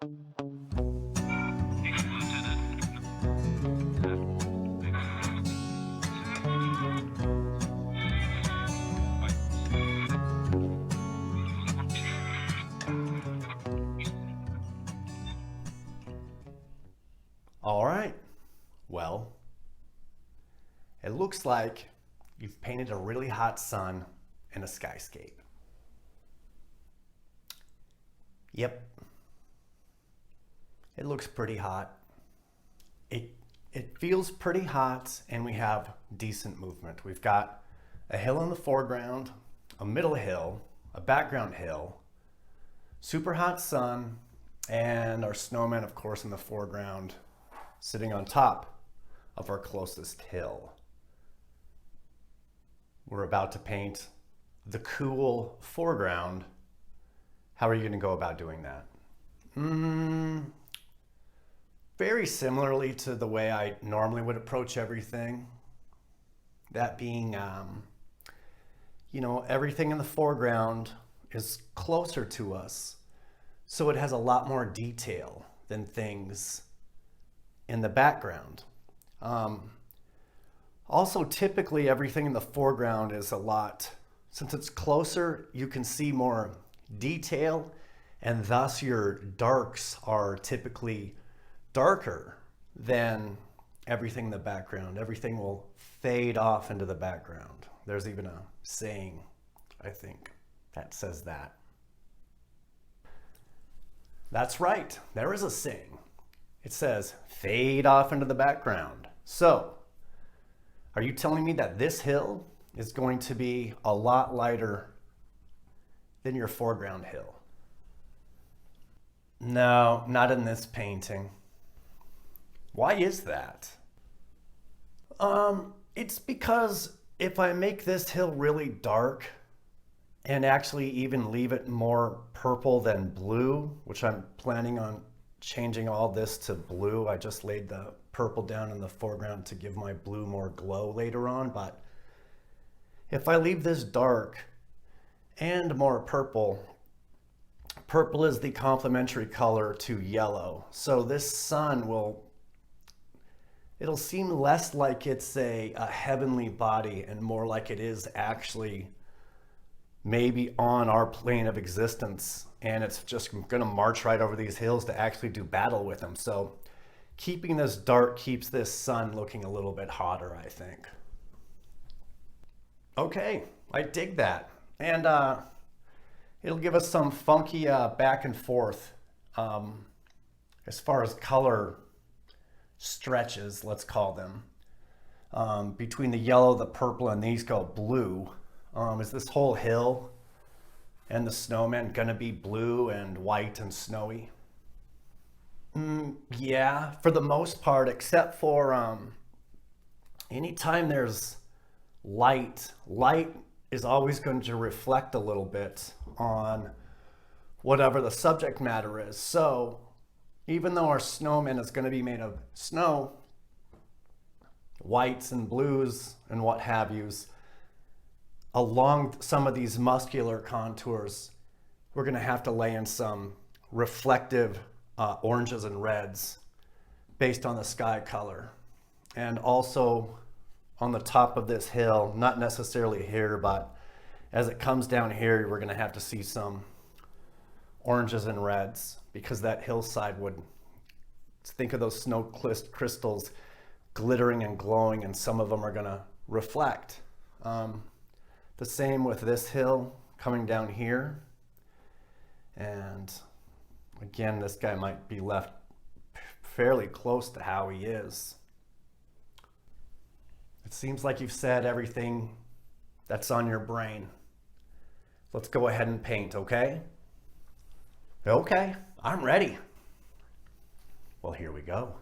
All right, well, it looks like you've painted a really hot sun and a skyscape. Yep, it looks pretty hot. It feels pretty hot, and we have decent movement. We've got a hill in the foreground, a middle hill, a background hill, super hot sun, and our snowman, of course, in the foreground, sitting on top of our closest hill. We're about to paint the cool foreground. How are you going to go about doing that? Very similarly to the way I normally would approach everything. That being, everything in the foreground is closer to us, so it has a lot more detail than things in the background. Also, typically everything in the foreground is since it's closer, you can see more detail, and thus your darks are typically darker than everything in the background. Everything will fade off into the background. There's even a saying, I think, that says that. That's right, there is a saying. It says, fade off into the background. So, are you telling me that this hill is going to be a lot lighter than your foreground hill? No, not in this painting. Why is that? It's because if I make this hill really dark and actually even leave it more purple than blue, which I'm planning on changing all this to blue. I just laid the purple down in the foreground to give my blue more glow later on, but if I leave this dark and more purple, purple is the complementary color to yellow. So this sun it'll seem less like it's a heavenly body and more like it is actually maybe on our plane of existence, and it's just gonna march right over these hills to actually do battle with them. So keeping this dark keeps this sun looking a little bit hotter, I think. Okay, I dig that. And it'll give us some funky back and forth as far as color stretches, let's call them. Between the yellow, the purple, and these go blue. Is this whole hill and the snowman gonna be blue and white and snowy? Yeah, for the most part, except for anytime there's light is always going to reflect a little bit on whatever the subject matter is. So even though our snowman is going to be made of snow, whites and blues and what have yous, along some of these muscular contours, we're going to have to lay in some reflective oranges and reds based on the sky color. And also on the top of this hill, not necessarily here, but as it comes down here, we're going to have to see some oranges and reds, because that hillside would, think of those snow crystals glittering and glowing, and some of them are going to reflect. The same with this hill coming down here. And again, this guy might be left fairly close to how he is. It seems like you've said everything that's on your brain. Let's go ahead and paint, okay? Okay, I'm ready. Well, here we go.